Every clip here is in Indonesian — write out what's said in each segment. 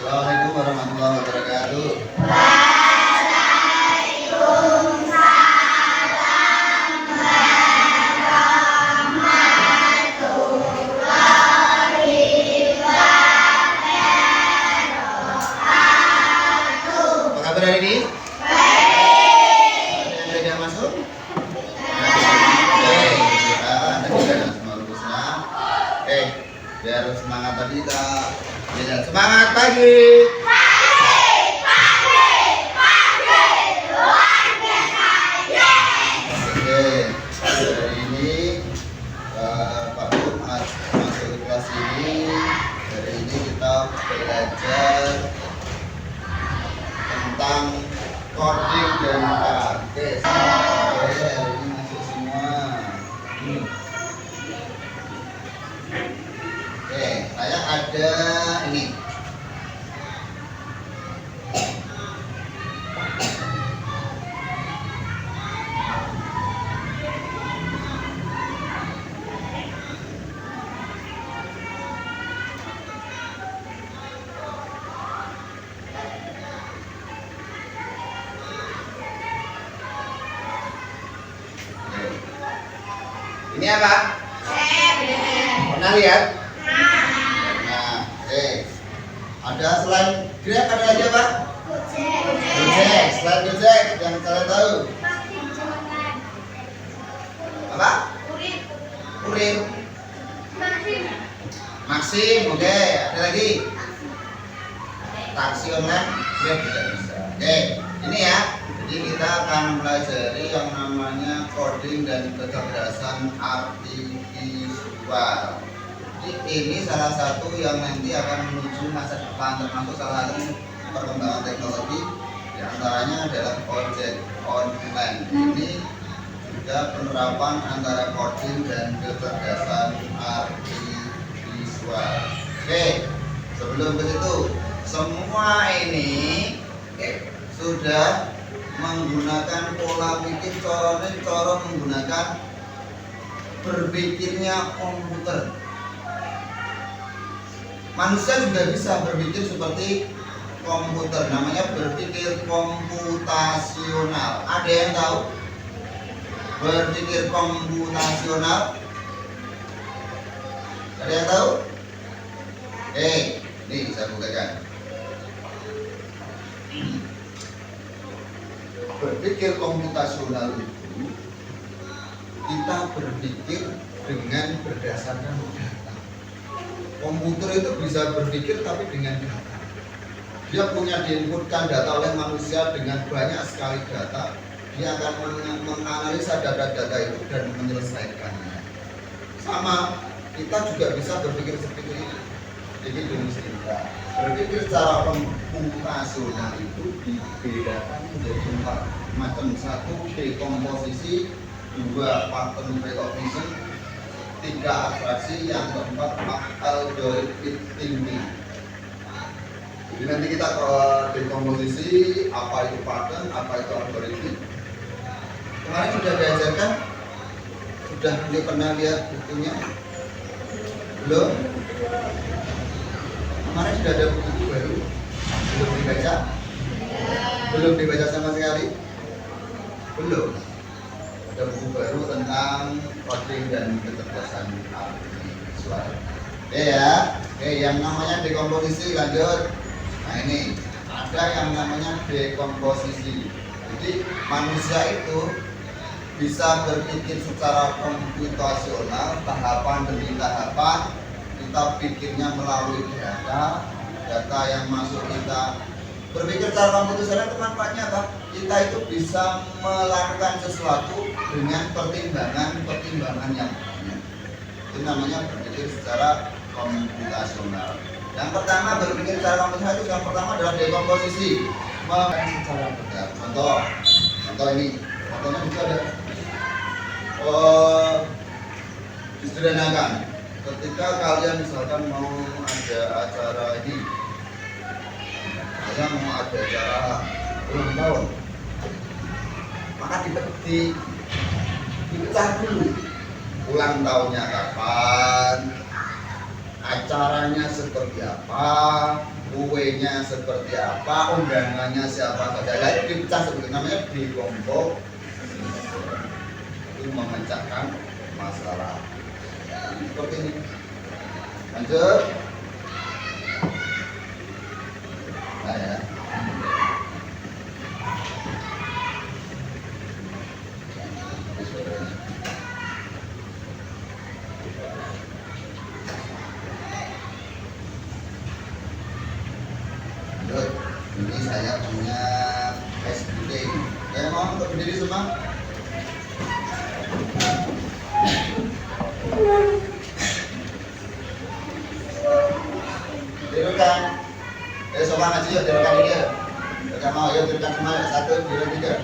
Assalamualaikum warahmatullahi wabarakatuh. Apa kabar hari ini? Baik. Ada yang sudah masuk? Oke, kita lanjutkan semua rumusnya. Oke, biar semangat tadi kita belajar. Semangat pagi. Belajar tentang coding dan KTS. Oke, hari ini masuk semua. Oke, saya ada ini. Ini apa? Pernah lihat? Nah, oke. Ada selain Grab ada lagi apa? Gojek. Selain Gojek yang kalian tahu? Apa? Kurir. Maxim, oke. Ada lagi? Taksi online? Grab juga bisa. Oke, ini ya. Jadi kita akan pelajari yang namanya coding dan kecerdasan artifisial. Jadi ini salah satu yang nanti akan menuju masa depan, termasuk salah satu perkembangan teknologi. Di antaranya adalah ojek online. Ini juga penerapan antara coding dan kecerdasan artifisial. Oke, sebelum ke situ, semua ini sudah menggunakan pola pikir cara menggunakan berpikirnya komputer. Manusia juga bisa berpikir seperti komputer, namanya berpikir komputasional. Ada yang tahu berpikir komputasional? Ada yang tahu? Ini saya bukakan. Berpikir komputasional itu kita berpikir dengan berdasarkan data. Komputer itu bisa berpikir tapi dengan data. Dia punya diinputkan data oleh manusia dengan banyak sekali data. Dia akan menganalisa data-data itu dan menyelesaikannya. Sama, kita juga bisa berpikir seperti ini. Jadi kita berpikir secara komputasional itu dibedakan menjadi 4 macam. 1 dekomposisi, 2 pattern recognition, 3 abstraksi, yang keempat algorithm thinking. Jadi nanti kita ke dekomposisi, apa itu pattern, apa itu algorithm. Kemarin sudah diajarkan, sudah pernah lihat bukunya? Belum? Kemarin sudah ada buku baru, belum dibaca sama sekali. Belum. Ada buku baru tentang coding dan kecerdasan artifisial. Oke ya. Oke, yang namanya dekomposisi lanjut. Nah ini ada yang namanya dekomposisi. Jadi manusia itu bisa berpikir secara komputasional, tahapan demi tahapan. Kita pikirnya melalui data yang masuk kita. Berpikir secara komputasional itu manfaatnya apa? Kita itu bisa melakukan sesuatu dengan pertimbangan yang banyak. Itu namanya berpikir secara komputasional. Yang pertama berpikir secara komputasional itu yang pertama adalah dekomposisi. Secara contoh ini, contohnya itu ada. Disederhanakan. Ketika kalian misalkan mau ada acara ini, kalian mau ada acara ulang tahun, maka dipecah dulu. Ulang tahunnya kapan, acaranya seperti apa, kuenya seperti apa, undangannya siapa saja. Lalu dipecah seperti namanya dekomposisi. Itu memecahkan masalah. Seperti ini. Lanjut. Nah ya. Lanjut. Ini saya punya SBD. Saya mau untuk berdiri semua. Dirikan. Sobat ngaji yuk, dirikan ini ya. Jangan mau, yuk dirikan semua ya. 1, 2, 3.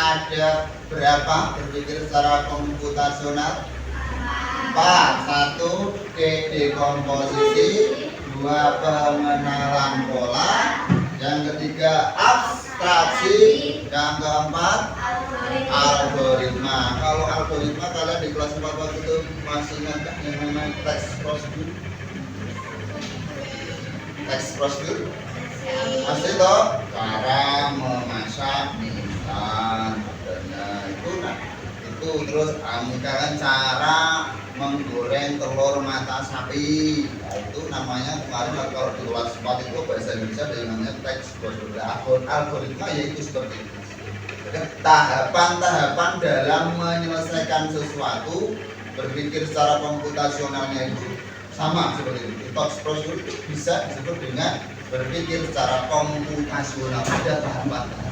ada berapa berpikir secara komputasional? 4. 1. Dekomposisi, 2. Pengenalan pola, yang ketiga abstraksi, yang keempat algoritma. Kalau algoritma kalian di kelas 4 waktu itu masih ingat yang namanya teks prosedur? Teks prosedur masih toh, cara memasak instan itu. Nah itu terus misalkan cara menggoreng telur mata sapi, nah, itu namanya kemarin kalau di kelas 4 itu bahasa Indonesia dengan namanya teks prosedur. Algoritma yaitu seperti itu, tahapan-tahapan dalam menyelesaikan sesuatu. Berpikir secara komputasionalnya itu sama seperti itu. Teks prosedur itu bisa disebut dengan berpikir secara komputasional, ada tahapan-tahapan.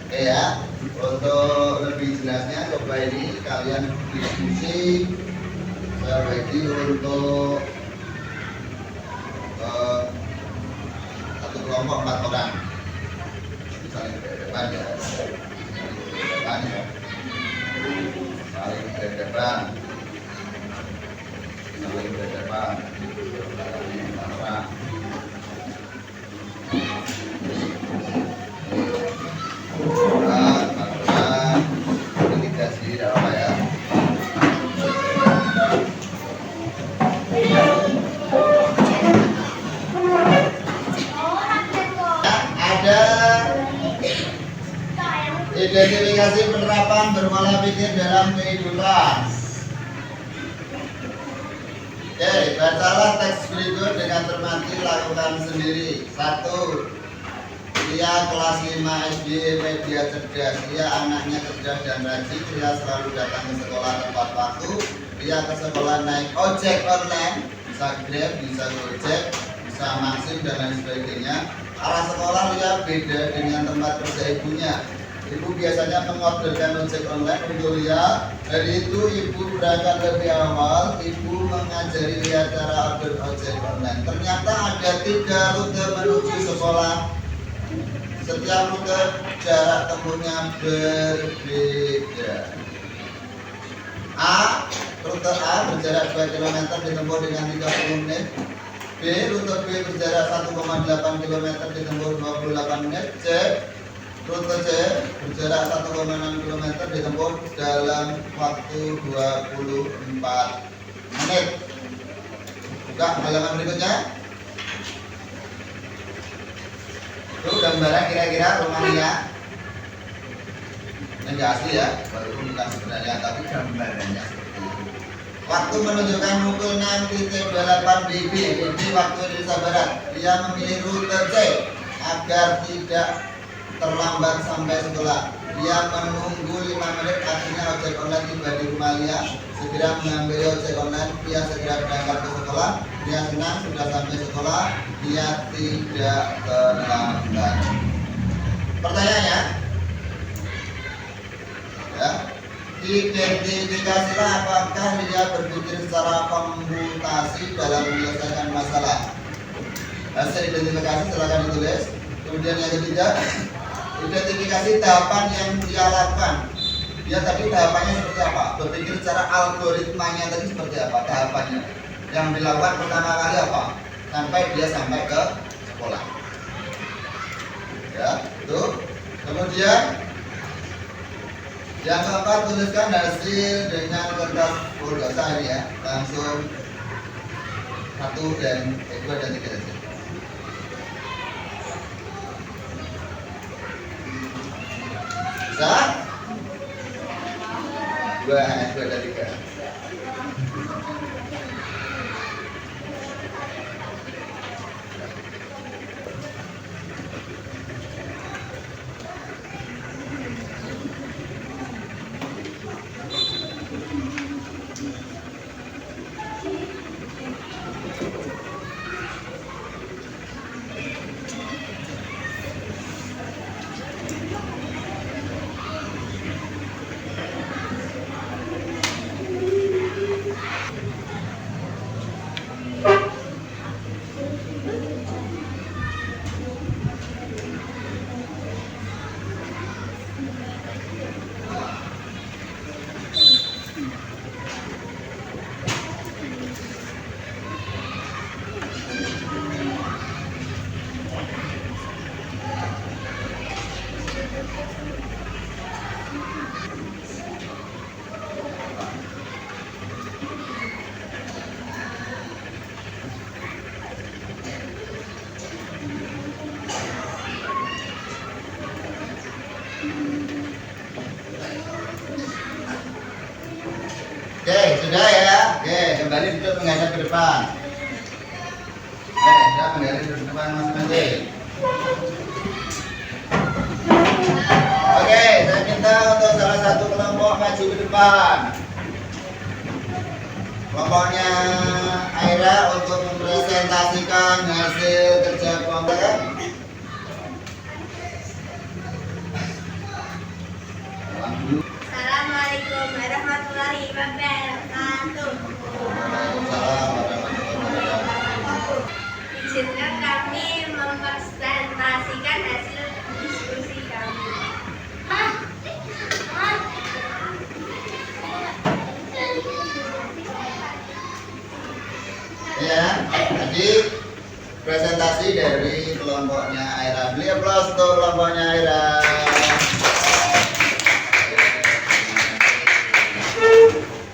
Oke ya, untuk lebih jelasnya coba ini kalian diskusi. Saya bagi untuk satu kelompok 4 orang, saling berdepan ya, saling berdepan. Identifikasi penerapan berpola pikir dalam kehidupan. Oke, bacalah teks berikut dengan cermati, lakukan sendiri. 1. Dia kelas 5 SD, media cerdas. Dia anaknya cerdas dan rajin. Dia selalu datang ke sekolah tepat waktu. Dia ke sekolah naik ojek online, bisa Grab, bisa Gojek, bisa Maxim dan lain sebagainya. Arah sekolah dia beda dengan tempat kerja ibunya. Ibu biasanya mengorderkan ojek online untuk Lia. Dari itu ibu berangkat lebih awal. Ibu mengajari Lia cara order ojek online. Ternyata ada 3 rute menuju sekolah. Setiap rute jarak tempuhnya berbeda. Rute A berjarak 2 km ditempuh dengan 30 menit. B, rute B berjarak 1,8 km ditempuh 28 menit. Rute C berjarak 1,6 km ditempuh dalam waktu 24 menit. Buka halaman berikutnya. Itu gambaran kira-kira Romania. Ini enggak asli ya, walaupun bukan sebenarnya, tapi gambarannya seperti itu. Waktu menunjukkan pukul 6.28 BB, waktu Indonesia Barat. Dia memilih rute C agar tidak terlambat sampai sekolah. Dia menunggu 5 menit, akhirnya ojek online tiba di rumah Lia. Segera mengambil ojek online, dia segera berangkat ke sekolah. Dia senang sudah sampai sekolah, dia tidak terlambat. Pertanyaannya, ya, identifikasilah apakah dia berpikir secara komputasi dalam menyelesaikan masalah. Hasil identifikasi silakan ditulis. Kemudian yang ketiga, identifikasi tahapan yang dia lakukan. Dia tadi tahapannya seperti apa? Berpikir secara algoritmanya tadi seperti apa tahapannya? Yang dilakukan pertama kali apa? Sampai dia sampai ke sekolah. Ya, itu. Kemudian yang keempat, tuliskan hasil dengan kertas pulsa ini ya. Langsung 1 dan 2 dan 3 saja. Bisa? 2 dan 3. kembali duduk menghadap ke depan. Ya, kembali duduk ke depan masing-masing. Oke, saya minta untuk salah satu kelompok maju ke depan. Kelompoknya Aira untuk mempresentasikan hasil kerja kelompok. Assalamualaikum warahmatullahi wabarakatuh. Izinkan kami mempresentasikan hasil diskusi kami. Ya, tadi presentasi dari kelompoknya Aira. Beri aplaus untuk kelompoknya Aira.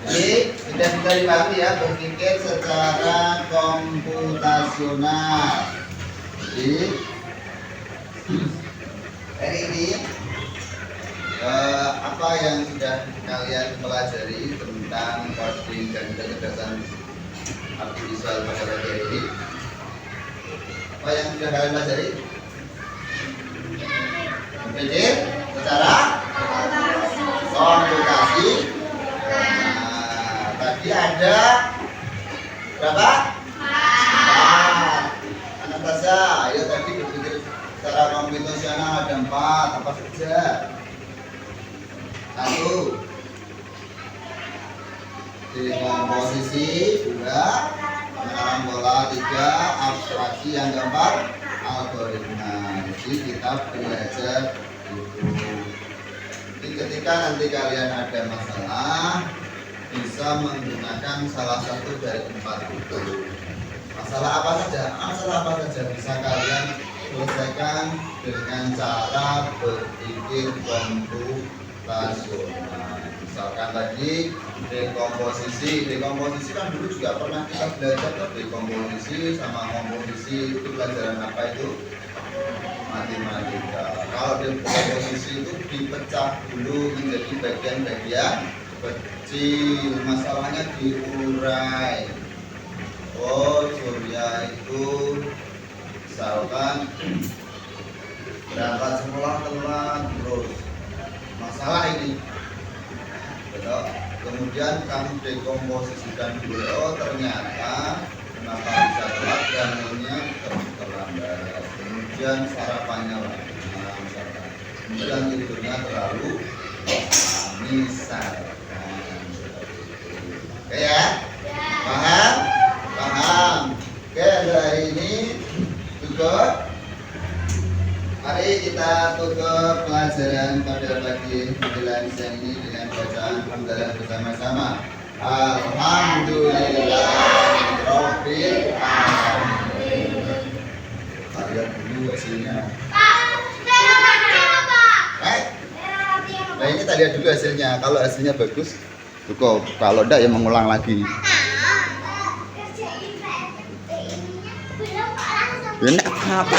Jadi sudah bisa dipahami ya, berpikir secara komputasional. Jadi hari ini apa yang sudah kalian pelajari tentang coding dan kecerdasan artifisial pada pagi ini? Apa yang sudah kalian pelajari? Berpikir secara komputasi. Tadi ada berapa? 4. Anak Tasya, ayo tadi berpikir secara komputasional ada 4. Apa saja? 1. Dekomposisi. 2. Pengenalan bola. 3. Abstraksi. Yang keempat, algoritma. Jadi kita belajar itu. Jadi ketika nanti kalian ada masalah, bisa menggunakan salah satu dari 4 itu. Masalah apa saja bisa kalian selesaikan dengan cara berpikir komputasional. Misalkan tadi dekomposisi kan dulu juga pernah kita belajar dekomposisi sama komposisi. Itu pelajaran apa itu? Matematika. Kalau dekomposisi itu dipecah dulu menjadi bagian-bagian kecil, masalahnya diurai. Oh, Surya itu misalkan berangkat sekolah telat terus, masalah ini, betul. Kemudian kamu dekomposisikan dulu, oh ternyata kenapa bisa telat dan terlambat. Kemudian sarapannya lama, misalkan. Kemudian tidurnya terlalu misalkan. Oke ya? Paham? Paham. Oke, hari ini tutup. Mari kita tutup pelajaran pada pagi menjelang siang ini dengan bacaan hamdalah bersama-sama. Alhamdulillah Rabbil alamin. Lihat dulu hasilnya. Nah ini kita lihat dulu hasilnya. Kalau hasilnya bagus, cukup. Kalau enggak ya mengulang lagi. Enak apa?